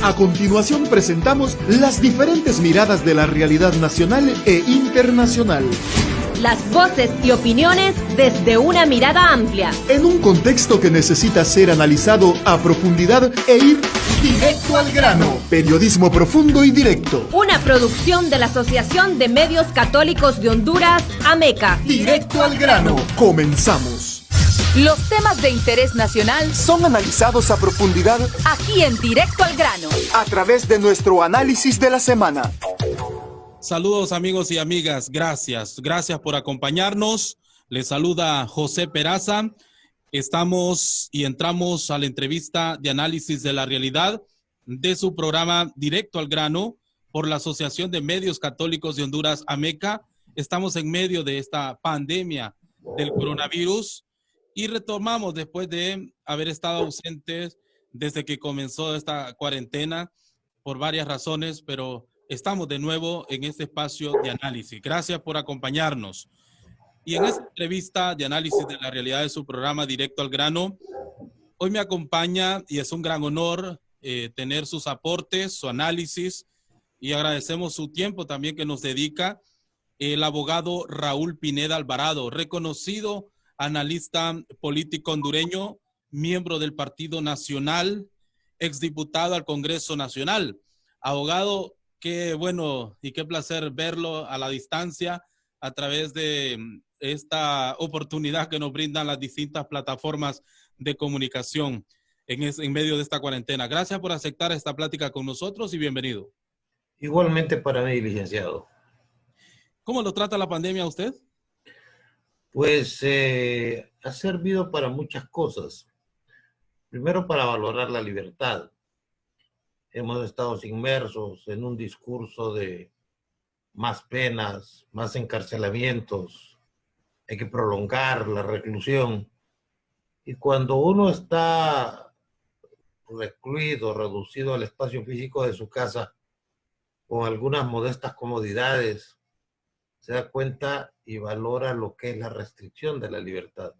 A continuación presentamos las diferentes miradas de la realidad nacional e internacional. Las voces y opiniones desde una mirada amplia. En un contexto que necesita ser analizado a profundidad e ir directo al grano. Periodismo profundo y directo. Una producción de la Asociación de Medios Católicos de Honduras, AMECA. Directo al grano. Comenzamos. Los temas de interés nacional son analizados a profundidad aquí en Directo al Grano, a través de nuestro análisis de la semana. Saludos amigos y amigas, gracias por acompañarnos. Les saluda José Peraza. Estamos y entramos a la entrevista de análisis de la realidad de su programa Directo al Grano por la Asociación de Medios Católicos de Honduras, AMECA. Estamos en medio de esta pandemia del coronavirus y retomamos después de haber estado ausentes desde que comenzó esta cuarentena por varias razones, pero estamos de nuevo en este espacio de análisis. Gracias por acompañarnos. Y en esta entrevista de análisis de la realidad de su programa Directo al Grano, hoy me acompaña y es un gran honor tener sus aportes, su análisis, y agradecemos su tiempo también que nos dedica el abogado Raúl Pineda Alvarado, reconocido analista político hondureño, miembro del Partido Nacional, exdiputado al Congreso Nacional. Abogado, qué bueno y qué placer verlo a la distancia a través de esta oportunidad que nos brindan las distintas plataformas de comunicación en medio de esta cuarentena. Gracias por aceptar esta plática con nosotros y bienvenido. Igualmente para mí, licenciado. ¿Cómo lo trata la pandemia a usted? Pues ha servido para muchas cosas. Primero, para valorar la libertad. Hemos estado inmersos en un discurso de más penas, más encarcelamientos, hay que prolongar la reclusión. Y cuando uno está recluido, reducido al espacio físico de su casa, con algunas modestas comodidades, se da cuenta y valora lo que es la restricción de la libertad.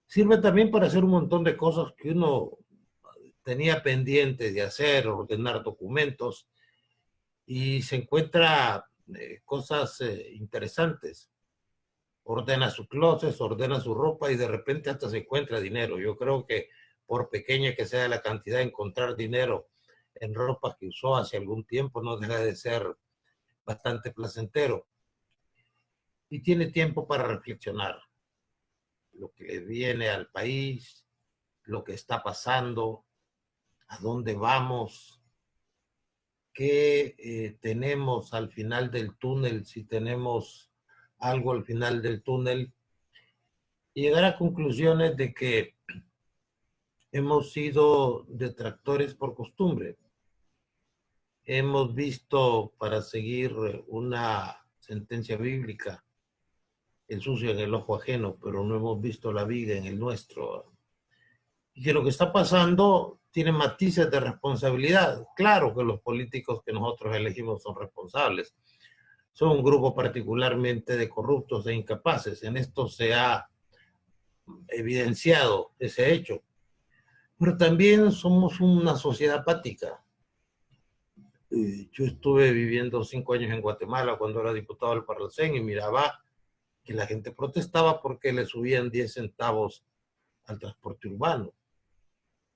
Sirve también para hacer un montón de cosas que uno tenía pendientes de hacer, ordenar documentos, y se encuentra cosas interesantes. Ordena su closet, ordena su ropa y de repente hasta se encuentra dinero. Yo creo que por pequeña que sea la cantidad, encontrar dinero en ropa que usó hace algún tiempo no deja de ser bastante placentero. Y tiene tiempo para reflexionar lo que le viene al país, lo que está pasando, a dónde vamos, qué tenemos al final del túnel, si tenemos algo al final del túnel, y llegar a conclusiones de que hemos sido detractores por costumbre. Hemos visto, para seguir una sentencia bíblica, el sucio en el ojo ajeno, pero no hemos visto la viga en el nuestro. Y que lo que está pasando tiene matices de responsabilidad. Claro que los políticos que nosotros elegimos son responsables. Son un grupo particularmente de corruptos e incapaces. En esto se ha evidenciado ese hecho. Pero también somos una sociedad apática. Yo estuve viviendo 5 años en Guatemala cuando era diputado del Parlacén y miraba que la gente protestaba porque le subían 10 centavos al transporte urbano.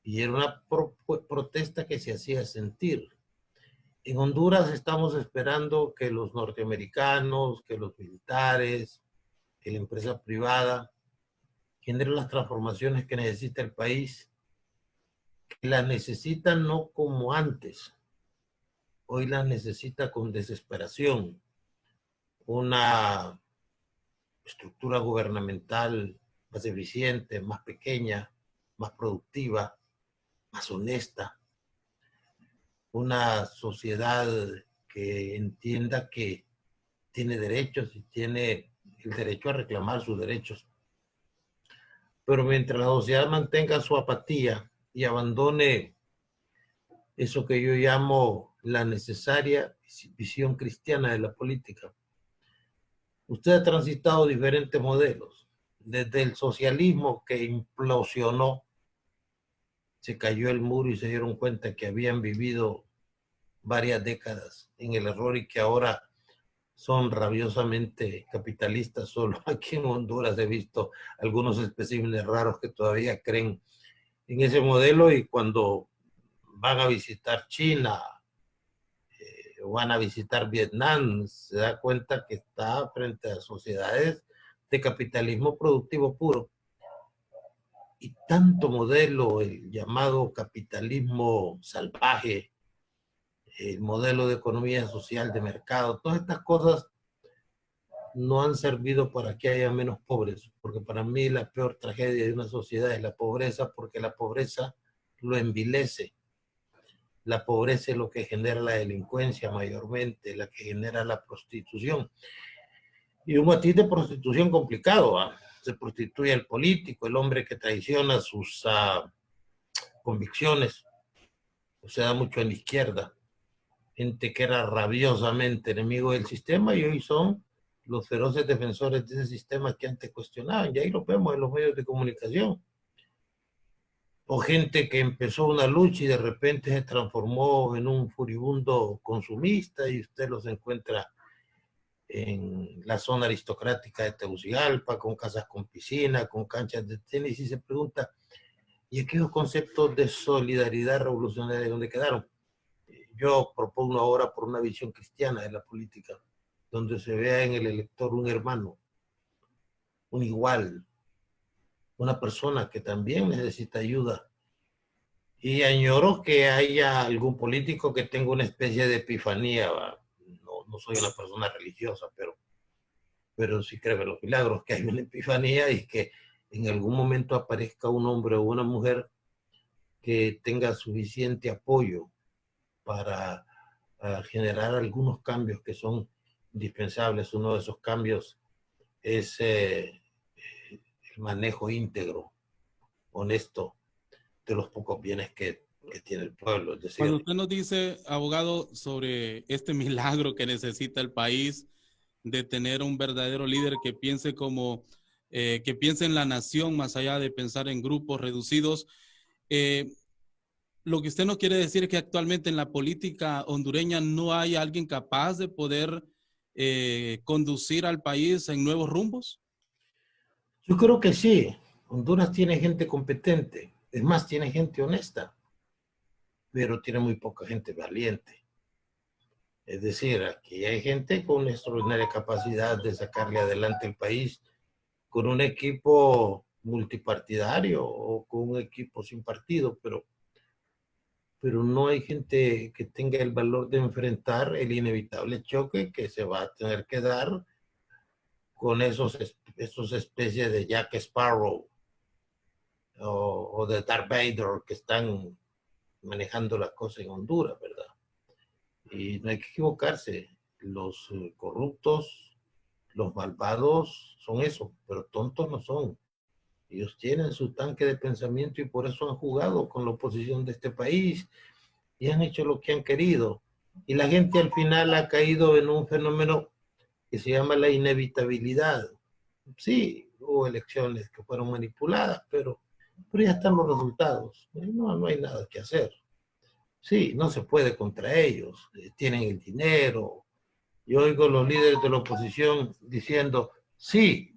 Y era una protesta que se hacía sentir. En Honduras estamos esperando que los norteamericanos, que los militares, que la empresa privada generen las transformaciones que necesita el país, que las necesitan no como antes. Hoy las necesita con desesperación. Una estructura gubernamental más eficiente, más pequeña, más productiva, más honesta. Una sociedad que entienda que tiene derechos y tiene el derecho a reclamar sus derechos. Pero mientras la sociedad mantenga su apatía y abandone eso que yo llamo la necesaria visión cristiana de la política, usted ha transitado diferentes modelos, desde el socialismo que implosionó se cayó el muro y se dieron cuenta que habían vivido varias décadas en el error y que ahora son rabiosamente capitalistas. Solo aquí en Honduras he visto algunos especímenes raros que todavía creen en ese modelo, y cuando van a visitar China o van a visitar Vietnam, se da cuenta que está frente a sociedades de capitalismo productivo puro. Y tanto modelo, el llamado capitalismo salvaje, el modelo de economía social de mercado, todas estas cosas no han servido para que haya menos pobres, porque para mí la peor tragedia de una sociedad es la pobreza, porque la pobreza lo envilece. La pobreza es lo que genera la delincuencia mayormente, la que genera la prostitución. Y un matiz de prostitución complicado, ¿eh? Se prostituye el político, el hombre que traiciona sus convicciones. Se da mucho en la izquierda. Gente que era rabiosamente enemigo del sistema y hoy son los feroces defensores de ese sistema que antes cuestionaban. Y ahí lo vemos en los medios de comunicación. O gente que empezó una lucha y de repente se transformó en un furibundo consumista y usted los encuentra en la zona aristocrática de Tegucigalpa, con casas con piscina, con canchas de tenis, y se pregunta, ¿y aquellos conceptos de solidaridad revolucionaria dónde quedaron? Yo propongo ahora por una visión cristiana de la política, donde se vea en el elector un hermano, un igual, una persona que también necesita ayuda. Y añoro que haya algún político que tenga una especie de epifanía. No soy una persona religiosa, pero sí creo en los milagros, que hay una epifanía y que en algún momento aparezca un hombre o una mujer que tenga suficiente apoyo para generar algunos cambios que son indispensables. Uno de esos cambios es el manejo íntegro, honesto, de los pocos bienes que tiene el pueblo. Es decir, cuando usted nos dice, abogado, sobre este milagro que necesita el país de tener un verdadero líder que piense como, que piense en la nación más allá de pensar en grupos reducidos, lo que usted nos quiere decir es que actualmente en la política hondureña no hay alguien capaz de poder conducir al país en nuevos rumbos. Yo creo que sí. Honduras tiene gente competente, es más, tiene gente honesta, pero tiene muy poca gente valiente. Es decir, aquí hay gente con una extraordinaria capacidad de sacarle adelante el país con un equipo multipartidario o con un equipo sin partido, pero no hay gente que tenga el valor de enfrentar el inevitable choque que se va a tener que dar con esos especies de Jack Sparrow o de Darth Vader que están manejando las cosas en Honduras, ¿verdad? Y no hay que equivocarse. Los corruptos, los malvados son eso, pero tontos no son. Ellos tienen su tanque de pensamiento y por eso han jugado con la oposición de este país y han hecho lo que han querido. Y la gente al final ha caído en un fenómeno que se llama la inevitabilidad. Sí, hubo elecciones que fueron manipuladas, pero ya están los resultados. No hay nada que hacer. Sí, no se puede contra ellos. Tienen el dinero. Yo oigo a los líderes de la oposición diciendo, sí,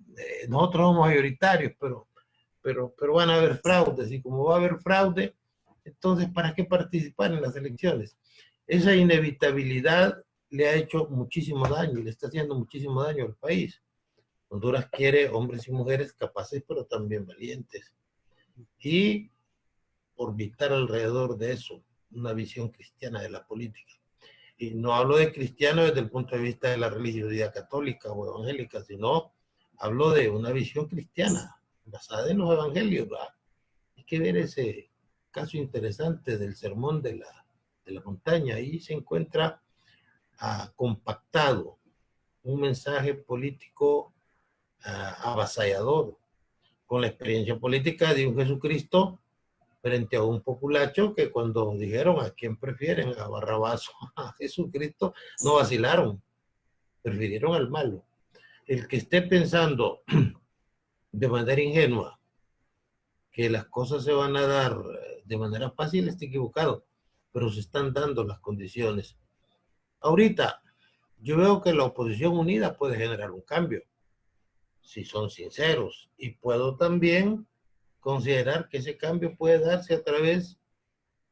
nosotros somos mayoritarios, pero van a haber fraudes. Y como va a haber fraude, entonces, ¿para qué participar en las elecciones? Esa inevitabilidad le ha hecho muchísimo daño y le está haciendo muchísimo daño al país. Honduras quiere hombres y mujeres capaces, pero también valientes. Y orbitar alrededor de eso, una visión cristiana de la política. Y no hablo de cristiano desde el punto de vista de la religiosidad católica o evangélica, sino hablo de una visión cristiana basada en los evangelios, ¿verdad? Hay que ver ese caso interesante del sermón de la montaña. Ahí se encuentra compactado un mensaje político avasallador, con la experiencia política de un Jesucristo frente a un populacho que cuando dijeron a quién prefieren, a Barrabás o a Jesucristo, no vacilaron, prefirieron al malo. El que esté pensando de manera ingenua que las cosas se van a dar de manera fácil esté equivocado, pero se están dando las condiciones. Ahorita, yo veo que la oposición unida puede generar un cambio, si son sinceros, y puedo también considerar que ese cambio puede darse a través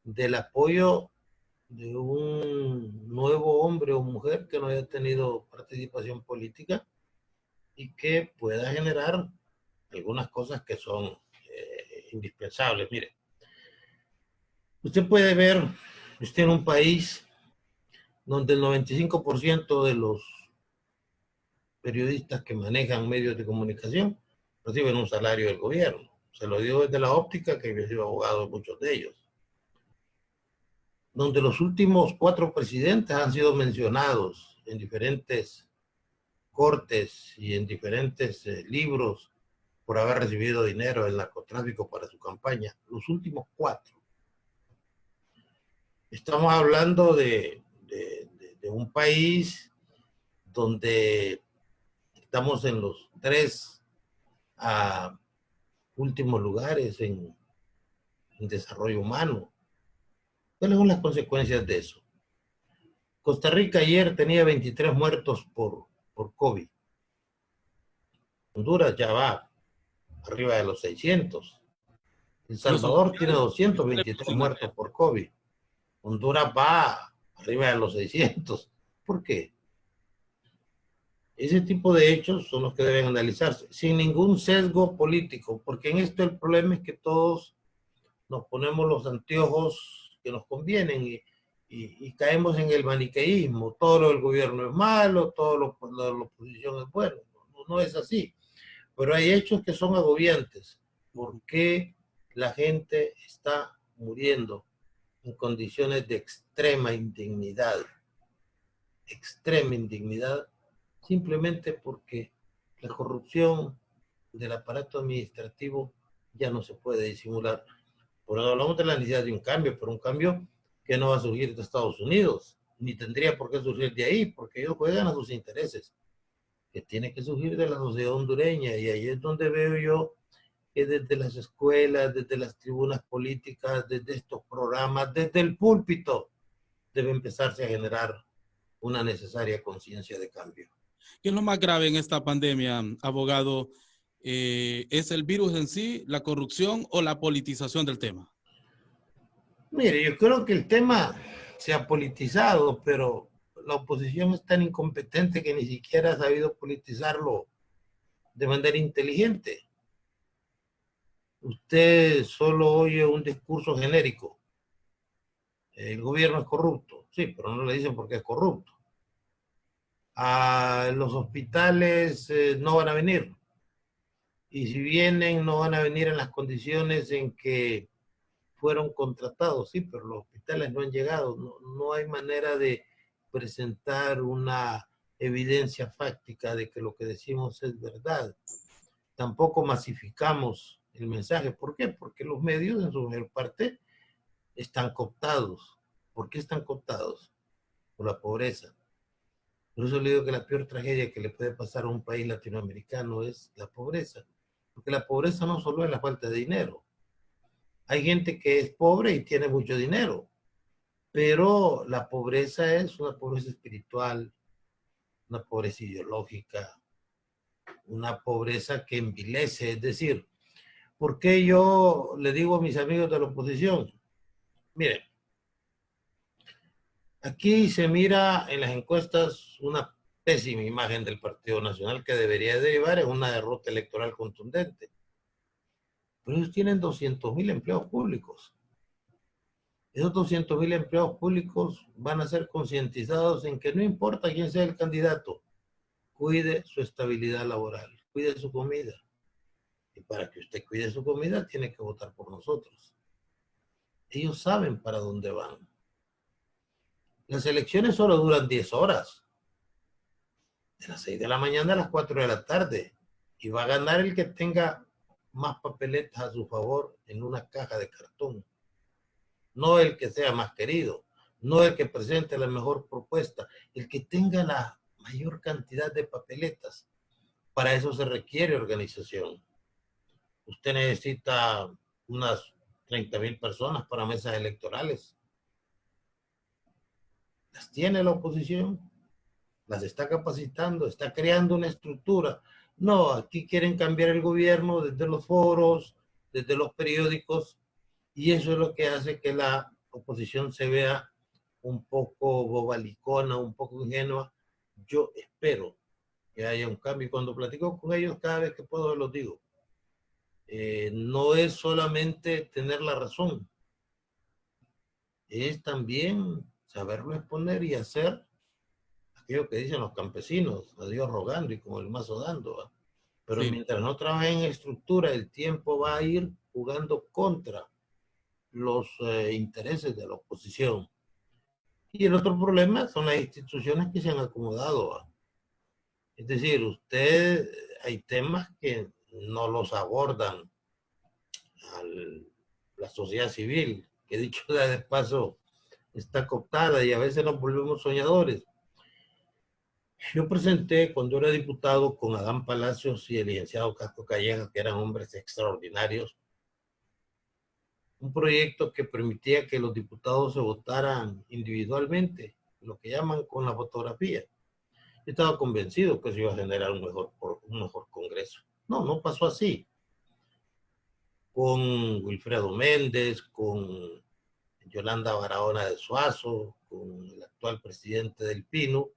del apoyo de un nuevo hombre o mujer que no haya tenido participación política y que pueda generar algunas cosas que son indispensables. Mire, usted puede ver, usted en un país donde el 95% de los periodistas que manejan medios de comunicación reciben un salario del gobierno. Se lo digo desde la óptica que yo he sido abogado de muchos de ellos. Donde los últimos 4 presidentes han sido mencionados en diferentes cortes y en diferentes libros por haber recibido dinero del narcotráfico para su campaña. Los últimos 4. Estamos hablando de un país donde estamos en los 3 últimos lugares en desarrollo humano. ¿Cuáles son las consecuencias de eso? Costa Rica ayer tenía 23 muertos por COVID. Honduras ya va arriba de los 600. El Salvador tiene 223 muertos por COVID. Honduras va arriba de los 600. ¿Por qué? Ese tipo de hechos son los que deben analizarse, sin ningún sesgo político, porque en esto el problema es que todos nos ponemos los anteojos que nos convienen y caemos en el maniqueísmo. Todo lo del gobierno es malo, todo lo de la oposición es bueno. No es así. Pero hay hechos que son agobiantes. ¿Por qué la gente está muriendo en condiciones de extrema indignidad? Extrema indignidad, simplemente porque la corrupción del aparato administrativo ya no se puede disimular. Por eso hablamos de la necesidad de un cambio, pero un cambio que no va a surgir de Estados Unidos, ni tendría por qué surgir de ahí, porque ellos juegan a sus intereses, que tiene que surgir de la sociedad hondureña, y ahí es donde veo yo que desde las escuelas, desde las tribunas políticas, desde estos programas, desde el púlpito, debe empezarse a generar una necesaria conciencia de cambio. ¿Qué es lo más grave en esta pandemia, abogado? ¿Es el virus en sí, la corrupción o la politización del tema? Mire, yo creo que el tema se ha politizado, pero la oposición es tan incompetente que ni siquiera ha sabido politizarlo de manera inteligente. Usted solo oye un discurso genérico. El gobierno es corrupto. Sí, pero no le dicen por qué es corrupto. A los hospitales no van a venir. Y si vienen, no van a venir en las condiciones en que fueron contratados. Sí, pero los hospitales no han llegado. No hay manera de presentar una evidencia fáctica de que lo que decimos es verdad. Tampoco masificamos el mensaje. ¿Por qué? Porque los medios, en su mayor parte, están cooptados. ¿Por qué están cooptados? Por la pobreza. Por eso le digo que la peor tragedia que le puede pasar a un país latinoamericano es la pobreza. Porque la pobreza no solo es la falta de dinero. Hay gente que es pobre y tiene mucho dinero. Pero la pobreza es una pobreza espiritual, una pobreza ideológica, una pobreza que envilece. Es decir, ¿por qué yo le digo a mis amigos de la oposición? Miren, aquí se mira en las encuestas una pésima imagen del Partido Nacional que debería derivar en una derrota electoral contundente. Pero ellos tienen 200,000 empleados públicos. Esos 200,000 empleados públicos van a ser concientizados en que no importa quién sea el candidato, cuide su estabilidad laboral, cuide su comida. Y para que usted cuide su comida, tiene que votar por nosotros. Ellos saben para dónde van. Las elecciones solo duran 10 horas. De las 6 de la mañana a las 4 de la tarde. Y va a ganar el que tenga más papeletas a su favor en una caja de cartón. No el que sea más querido. No el que presente la mejor propuesta. El que tenga la mayor cantidad de papeletas. Para eso se requiere organización. Usted necesita unas 30,000 personas para mesas electorales. Las tiene la oposición, las está capacitando, está creando una estructura. No, aquí quieren cambiar el gobierno desde los foros, desde los periódicos, y eso es lo que hace que la oposición se vea un poco bobalicona, un poco ingenua. Yo espero que haya un cambio. Cuando platico con ellos, cada vez que puedo los digo. No es solamente tener la razón, es también saberlo exponer y hacer aquello que dicen los campesinos, a Dios rogando y con el mazo dando, ¿va? Pero sí, mientras no trabajen en estructura, el tiempo va a ir jugando contra los intereses de la oposición. Y el otro problema son las instituciones que se han acomodado, ¿va? Es decir, hay temas que no los abordan la sociedad civil, que dicho sea de paso, está cooptada y a veces nos volvemos soñadores. Yo presenté, cuando era diputado, con Adán Palacios y el licenciado Casco Calleja, que eran hombres extraordinarios, un proyecto que permitía que los diputados se votaran individualmente, lo que llaman con la fotografía. Yo estaba convencido que eso iba a generar un mejor Congreso. No, no pasó así. Con Wilfredo Méndez, con Yolanda Barahona de Suazo, con el actual presidente del Pino,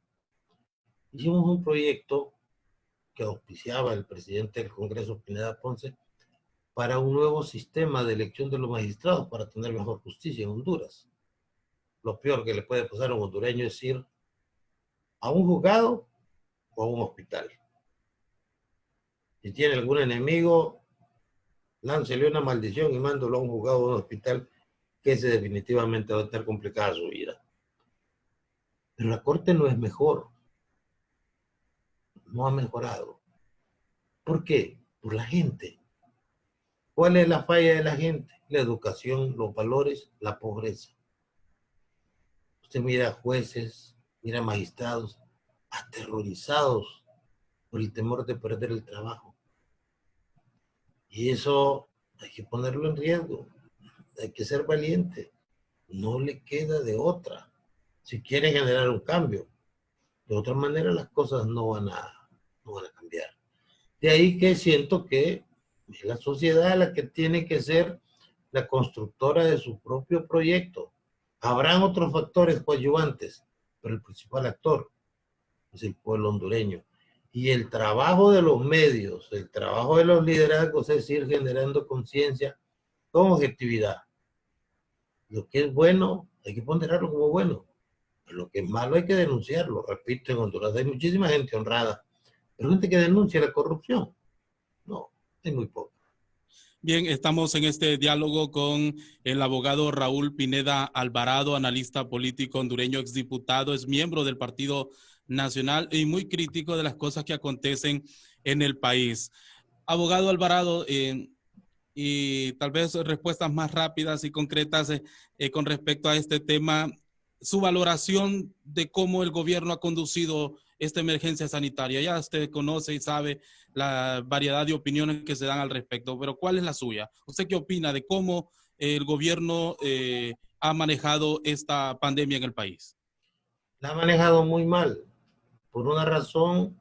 hicimos un proyecto que auspiciaba el presidente del Congreso, Pineda Ponce, para un nuevo sistema de elección de los magistrados para tener mejor justicia en Honduras. Lo peor que le puede pasar a un hondureño es ir a un juzgado o a un hospital. Si tiene algún enemigo, láncele una maldición y mándalo a un juzgado o a un hospital, que ese definitivamente va a estar complicada su vida. Pero la Corte no es mejor. No ha mejorado. ¿Por qué? Por la gente. ¿Cuál es la falla de la gente? La educación, los valores, la pobreza. Usted mira jueces, mira magistrados aterrorizados por el temor de perder el trabajo. Y eso hay que ponerlo en riesgo. Hay que ser valiente. No le queda de otra. Si quiere generar un cambio. De otra manera las cosas no van a cambiar. De ahí que siento que es la sociedad la que tiene que ser la constructora de su propio proyecto. Habrán otros factores coadyuvantes, pero el principal actor es el pueblo hondureño. Y el trabajo de los medios, el trabajo de los liderazgos es ir generando conciencia con objetividad. Lo que es bueno, hay que ponderarlo como bueno. Pero lo que es malo hay que denunciarlo. Repito, en Honduras hay muchísima gente honrada, pero gente que denuncia la corrupción. No, hay muy poco. Bien, estamos en este diálogo con el abogado Raúl Pineda Alvarado, analista político hondureño, exdiputado, es miembro del Partido Nacional y muy crítico de las cosas que acontecen en el país. Abogado Alvarado, y tal vez respuestas más rápidas y concretas con respecto a este tema, su valoración de cómo el gobierno ha conducido esta emergencia sanitaria. Ya usted conoce y sabe la variedad de opiniones que se dan al respecto, pero ¿cuál es la suya? ¿Usted qué opina de cómo el gobierno ha manejado esta pandemia en el país? La ha manejado muy mal, por una razón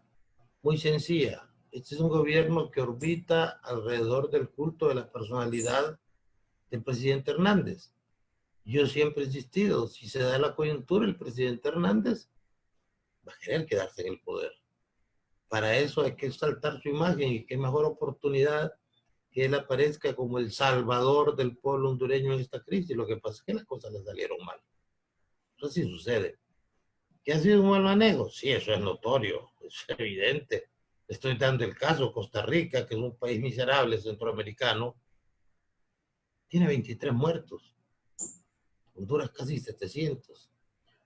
muy sencilla. Este es un gobierno que orbita alrededor del culto de la personalidad del presidente Hernández. Yo siempre he insistido, si se da la coyuntura, el presidente Hernández va a querer quedarse en el poder. Para eso hay que exaltar su imagen y qué mejor oportunidad que él aparezca como el salvador del pueblo hondureño en esta crisis. Lo que pasa es que las cosas le salieron mal. Eso sí sucede. ¿Que ha sido un mal manejo? Sí, eso es notorio, es evidente. Estoy dando el caso, Costa Rica, que es un país miserable centroamericano, tiene 23 muertos. Honduras casi 700.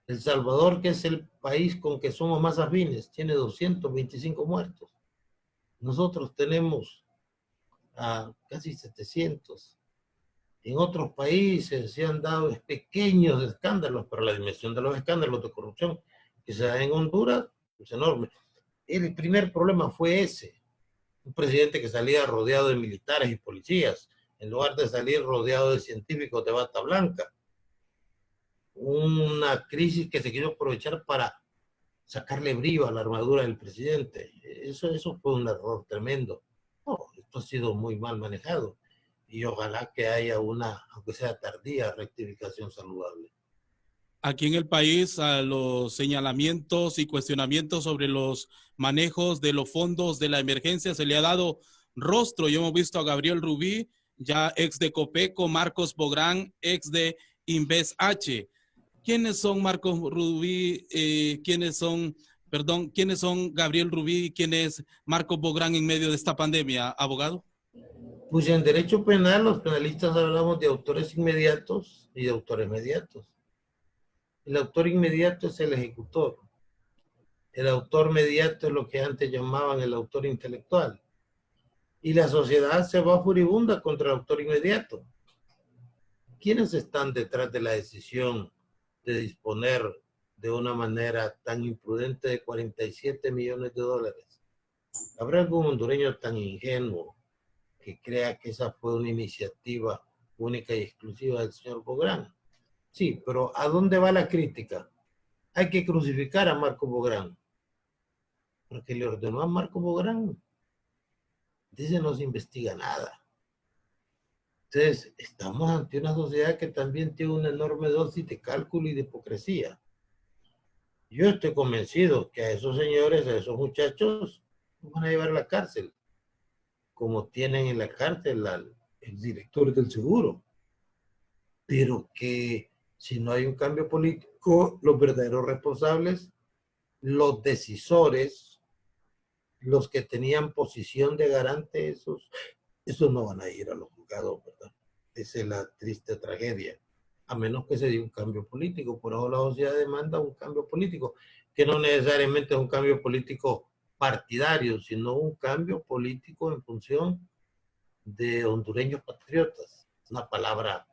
El Salvador, que es el país con que somos más afines, tiene 225 muertos. Nosotros tenemos casi 700. En otros países se han dado pequeños escándalos, pero la dimensión de los escándalos de corrupción que se da en Honduras es enorme. El primer problema fue ese. Un presidente que salía rodeado de militares y policías en lugar de salir rodeado de científicos de bata blanca. Una crisis que se quiso aprovechar para sacarle brío a la armadura del presidente. Eso fue un error tremendo. No, esto ha sido muy mal manejado y ojalá que haya una, aunque sea tardía, rectificación saludable. Aquí en el país, a los señalamientos y cuestionamientos sobre los manejos de los fondos de la emergencia se le ha dado rostro. Yo hemos visto a Gabriel Rubí, ya ex de Copeco, Marcos Bográn, ex de InvestH. ¿Quiénes son Marcos Rubí? ¿Quiénes son Gabriel Rubí y quién es Marcos Bográn en medio de esta pandemia, abogado? Pues en derecho penal, los penalistas hablamos de autores inmediatos y de autores mediatos. El autor inmediato es el ejecutor. El autor mediato es lo que antes llamaban el autor intelectual. Y la sociedad se va furibunda contra el autor inmediato. ¿Quiénes están detrás de la decisión de disponer de una manera tan imprudente de 47 millones de dólares? ¿Habrá algún hondureño tan ingenuo que crea que esa fue una iniciativa única y exclusiva del señor Bográn? Sí, pero ¿a dónde va la crítica? Hay que crucificar a Marco Bográn, porque le ordenó a Marco Bográn. Dice, no se investiga nada. Entonces, estamos ante una sociedad que también tiene una enorme dosis de cálculo y de hipocresía. Yo estoy convencido que a esos señores, a esos muchachos, los van a llevar a la cárcel, como tienen en la cárcel al exdirector del seguro. Pero que si no hay un cambio político, los verdaderos responsables, los decisores, los que tenían posición de garante, esos no van a ir a los juzgados, ¿verdad? Esa es la triste tragedia, a menos que se dé un cambio político. Por eso la sociedad demanda un cambio político, que no necesariamente es un cambio político partidario, sino un cambio político en función de hondureños patriotas. Es una palabra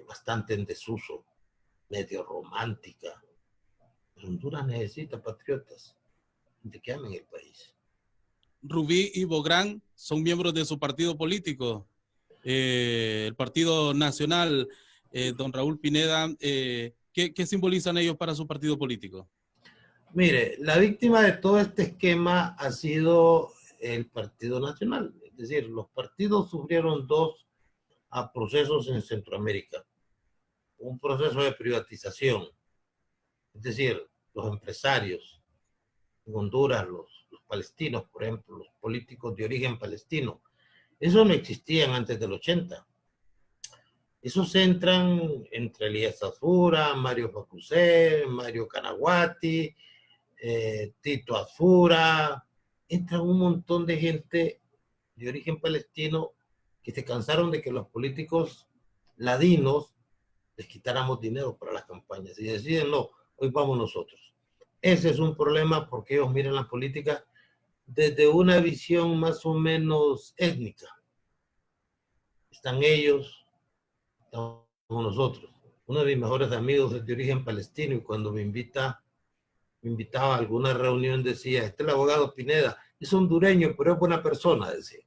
bastante en desuso, medio romántica. Pero Honduras necesita patriotas, gente que amen el país. Rubí y Bográn son miembros de su partido político, el Partido Nacional. Don Raúl Pineda, ¿qué simbolizan ellos para su partido político? Mire, la víctima de todo este esquema ha sido el Partido Nacional. Es decir, los partidos sufrieron dos procesos en Centroamérica. Un proceso de privatización, es decir, los empresarios en Honduras, los palestinos, por ejemplo, los políticos de origen palestino, eso no existían antes del 80. Esos entran entre Elías Azura, Mario Facusé, Mario Canaguati, Tito Azura, entran un montón de gente de origen palestino que se cansaron de que los políticos ladinos les quitáramos dinero para las campañas y deciden, no, hoy vamos nosotros. Ese es un problema porque ellos miran la política desde una visión más o menos étnica. Están ellos, estamos nosotros. Uno de mis mejores amigos es de origen palestino y cuando me invitaba a alguna reunión decía, este es el abogado Pineda, es hondureño, pero es buena persona, decía.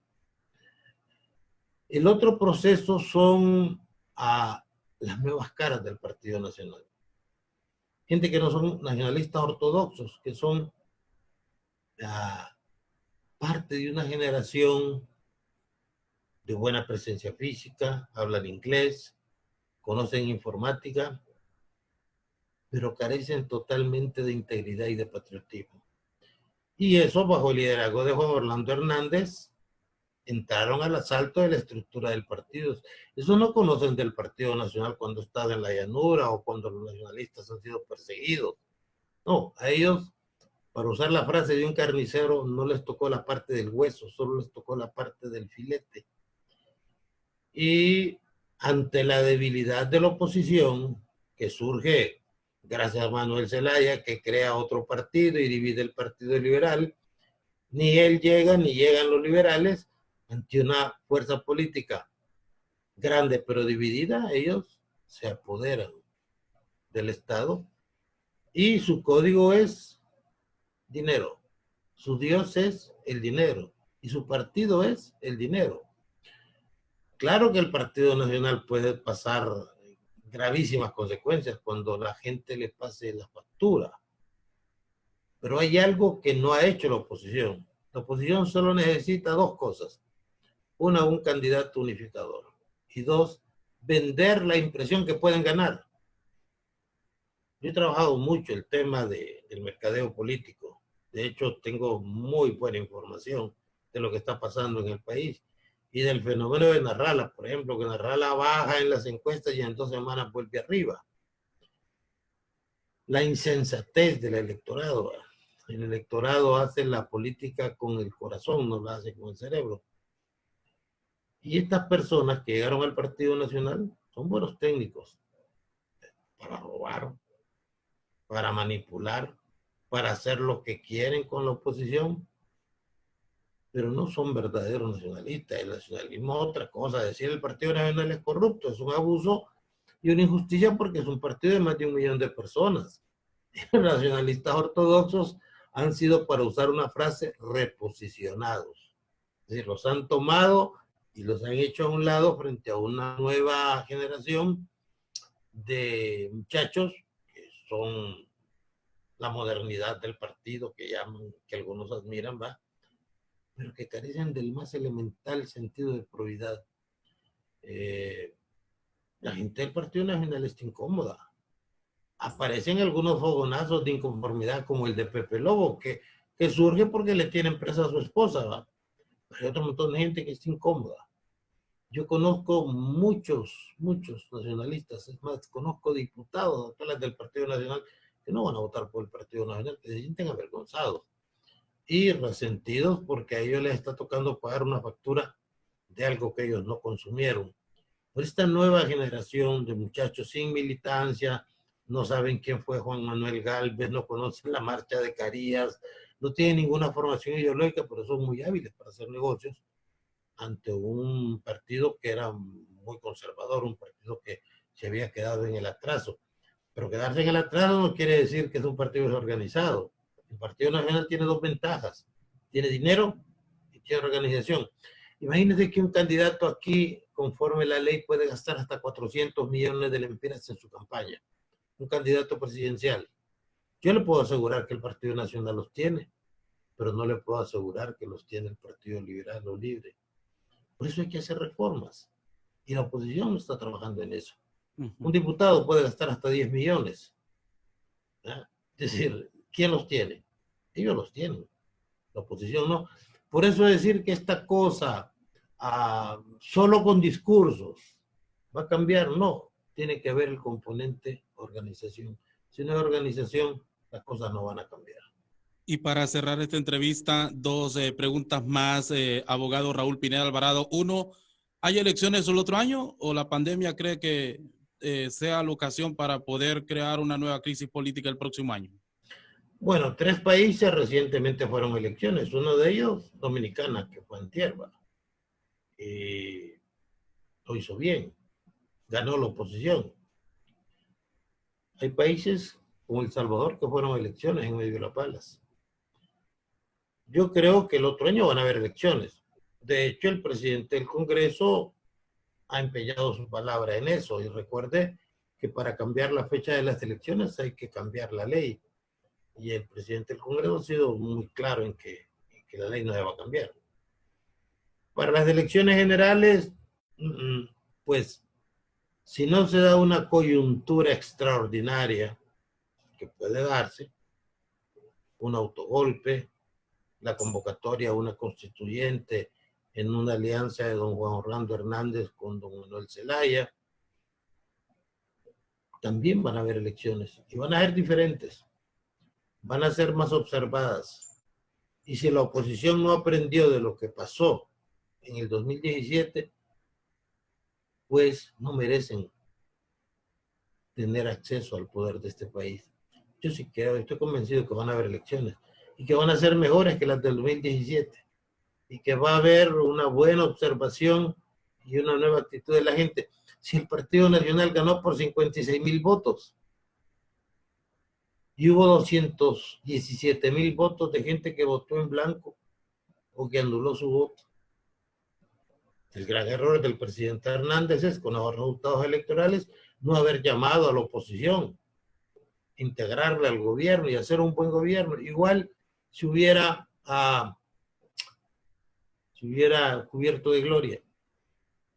El otro proceso son las nuevas caras del Partido Nacional. Gente que no son nacionalistas ortodoxos, que son parte de una generación de buena presencia física, hablan inglés, conocen informática, pero carecen totalmente de integridad y de patriotismo. Y eso, bajo el liderazgo de Juan Orlando Hernández, entraron al asalto de la estructura del partido. Eso no conocen del Partido Nacional cuando estaba en la llanura o cuando los nacionalistas han sido perseguidos. No, a ellos, para usar la frase de un carnicero, no les tocó la parte del hueso, solo les tocó la parte del filete. Y ante la debilidad de la oposición, que surge gracias a Manuel Zelaya, que crea otro partido y divide el Partido Liberal, ni él llega, ni llegan los liberales, ante una fuerza política grande pero dividida, ellos se apoderan del Estado y su código es dinero. Su Dios es el dinero y su partido es el dinero. Claro que el Partido Nacional puede pasar gravísimas consecuencias cuando la gente le pase la factura. Pero hay algo que no ha hecho la oposición. La oposición solo necesita dos cosas. Una, un candidato unificador. Y dos, vender la impresión que pueden ganar. Yo he trabajado mucho el tema del mercadeo político. De hecho, tengo muy buena información de lo que está pasando en el país. Y del fenómeno de Narrala, por ejemplo, que Narrala baja en las encuestas y en 2 semanas vuelve arriba. La insensatez del electorado. El electorado hace la política con el corazón, no la hace con el cerebro. Y estas personas que llegaron al Partido Nacional son buenos técnicos para robar, para manipular, para hacer lo que quieren con la oposición, pero no son verdaderos nacionalistas. El nacionalismo es otra cosa. Decir el Partido Nacional es corrupto es un abuso y una injusticia porque es un partido de más de 1 millón de personas. Los nacionalistas ortodoxos han sido, para usar una frase, reposicionados. Es decir, los han tomado y los han hecho a un lado frente a una nueva generación de muchachos que son la modernidad del partido, que llaman, que algunos admiran, ¿va? Pero que carecen del más elemental sentido de probidad. La gente del Partido Nacional está incómoda. Aparecen algunos fogonazos de inconformidad, como el de Pepe Lobo, que surge porque le tienen presa a su esposa, ¿va? Pero hay otro montón de gente que está incómoda. Yo conozco muchos nacionalistas, es más, conozco diputados actuales del Partido Nacional que no van a votar por el Partido Nacional, que se sienten avergonzados y resentidos porque a ellos les está tocando pagar una factura de algo que ellos no consumieron. Por esta nueva generación de muchachos sin militancia, no saben quién fue Juan Manuel Gálvez, no conocen la marcha de Carías, no tienen ninguna formación ideológica, pero son muy hábiles para hacer negocios ante un partido que era muy conservador, un partido que se había quedado en el atraso. Pero quedarse en el atraso no quiere decir que es un partido desorganizado. El Partido Nacional tiene 2 ventajas. Tiene dinero y tiene organización. Imagínense que un candidato aquí, conforme la ley, puede gastar hasta 400 millones de lempiras en su campaña. Un candidato presidencial. Yo le puedo asegurar que el Partido Nacional los tiene, pero no le puedo asegurar que los tiene el Partido Liberal o Libre. Por eso hay que hacer reformas. Y la oposición no está trabajando en eso. Un diputado puede gastar hasta 10 millones. ¿Ya? Es decir, ¿quién los tiene? Ellos los tienen. La oposición no. Por eso decir que esta cosa solo con discursos va a cambiar, no. Tiene que haber el componente organización. Si no hay organización, las cosas no van a cambiar. Y para cerrar esta entrevista, 2 preguntas más, abogado Raúl Pineda Alvarado. 1, ¿hay elecciones el otro año o la pandemia cree que sea la ocasión para poder crear una nueva crisis política el próximo año? Bueno, 3 países recientemente fueron elecciones. Uno de ellos, Dominicana, que fue antier. Lo hizo bien. Ganó la oposición. Hay países como El Salvador que fueron elecciones en medio de las balas. Yo creo que el otro año van a haber elecciones. De hecho, el presidente del Congreso ha empeñado su palabra en eso. Y recuerde que para cambiar la fecha de las elecciones hay que cambiar la ley. Y el presidente del Congreso ha sido muy claro en que la ley no se va a cambiar. Para las elecciones generales, pues, si no se da una coyuntura extraordinaria que puede darse, un autogolpe, la convocatoria a una constituyente en una alianza de don Juan Orlando Hernández con don Manuel Zelaya, también van a haber elecciones y van a ser diferentes, van a ser más observadas. Y si la oposición no aprendió de lo que pasó en el 2017, pues no merecen tener acceso al poder de este país. Yo sí creo, estoy convencido que van a haber elecciones y que van a ser mejores que las del 2017 y que va a haber una buena observación y una nueva actitud de la gente. Si el Partido Nacional ganó por 56,000 votos y hubo 217,000 votos de gente que votó en blanco o que anuló su voto, El gran error del presidente Hernández es, con los resultados electorales, no haber llamado a la oposición, integrarle al gobierno y hacer un buen gobierno. Igual se hubiera cubierto de gloria.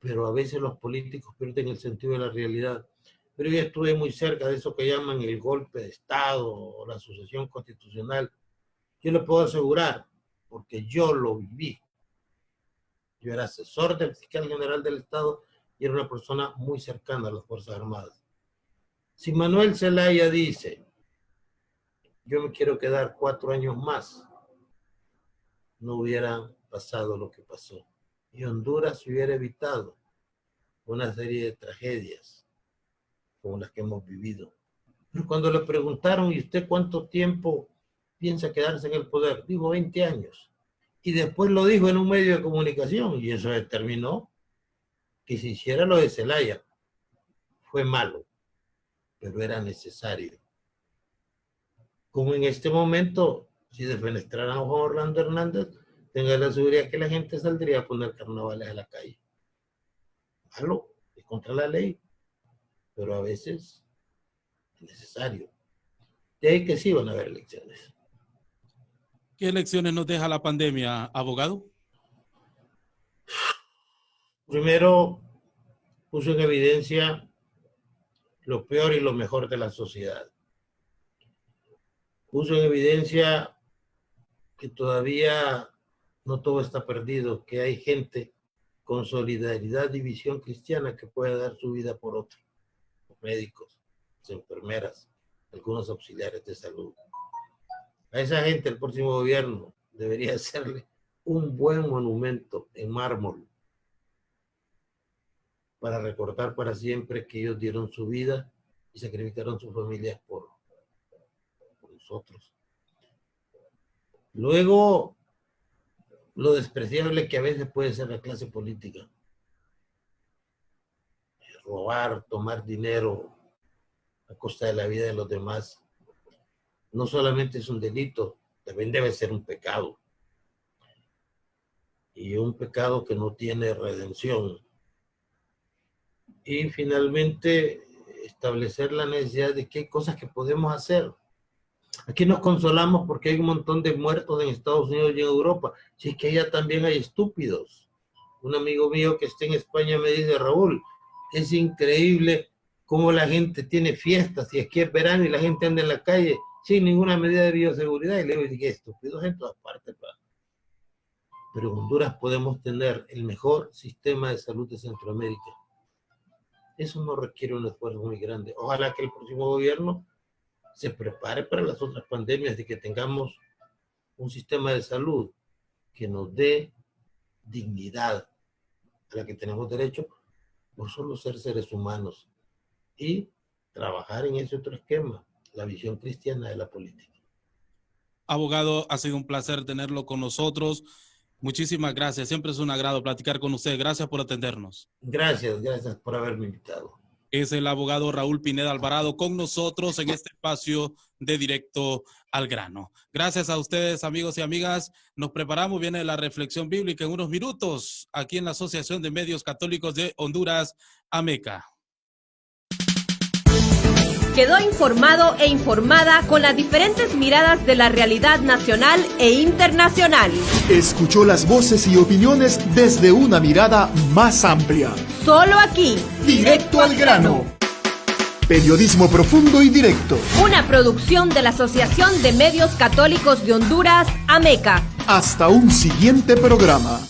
Pero a veces los políticos pierden el sentido de la realidad. Pero yo estuve muy cerca de eso que llaman el golpe de Estado o la sucesión constitucional. Yo le puedo asegurar, porque yo lo viví. Yo era asesor del fiscal general del Estado y era una persona muy cercana a las Fuerzas Armadas. Si Manuel Zelaya dice, yo me quiero quedar 4 años más, no hubiera pasado lo que pasó. Y Honduras se hubiera evitado una serie de tragedias como las que hemos vivido. Pero cuando le preguntaron, ¿y usted cuánto tiempo piensa quedarse en el poder? Dijo 20 años. Y después lo dijo en un medio de comunicación, y eso determinó que se hiciera lo de Zelaya. Fue malo, pero era necesario. Como en este momento, si defenestraran a Juan Orlando Hernández, tenga la seguridad que la gente saldría a poner carnavales a la calle. Malo, es contra la ley, pero a veces es necesario. De ahí que sí van a haber elecciones. ¿Qué lecciones nos deja la pandemia, abogado? Primero, puso en evidencia lo peor y lo mejor de la sociedad. Puso en evidencia que todavía no todo está perdido, que hay gente con solidaridad y visión cristiana que puede dar su vida por otro. Los médicos, las enfermeras, algunos auxiliares de salud. A esa gente el próximo gobierno debería hacerle un buen monumento en mármol para recordar para siempre que ellos dieron su vida y sacrificaron sus familias por nosotros. Luego, lo despreciable que a veces puede ser la clase política. Robar, tomar dinero a costa de la vida de los demás. No solamente es un delito, también debe ser un pecado. Y un pecado que no tiene redención. Y finalmente, establecer la necesidad de que hay cosas que podemos hacer. Aquí nos consolamos porque hay un montón de muertos en Estados Unidos y en Europa. Si es que allá también hay estúpidos. Un amigo mío que está en España me dice, Raúl, es increíble cómo la gente tiene fiestas y aquí es verano y la gente anda en la calle sin ninguna medida de bioseguridad. Y le digo, ¿qué estúpidos en todas partes? Pero en Honduras podemos tener el mejor sistema de salud de Centroamérica. Eso no requiere un esfuerzo muy grande. Ojalá que el próximo gobierno se prepare para las otras pandemias y que tengamos un sistema de salud que nos dé dignidad a la que tenemos derecho por solo ser seres humanos y trabajar en ese otro esquema, la visión cristiana de la política. Abogado, ha sido un placer tenerlo con nosotros. Muchísimas gracias. Siempre es un agrado platicar con usted. Gracias por atendernos. Gracias por haberme invitado. Es el abogado Raúl Pineda Alvarado con nosotros en este espacio de Directo al Grano. Gracias a ustedes, amigos y amigas. Nos preparamos, viene la reflexión bíblica en unos minutos aquí en la Asociación de Medios Católicos de Honduras, AMECA. Quedó informado e informada con las diferentes miradas de la realidad nacional e internacional. Escuchó las voces y opiniones desde una mirada más amplia. Solo aquí. Directo al grano. Periodismo profundo y directo. Una producción de la Asociación de Medios Católicos de Honduras, AMECA. Hasta un siguiente programa.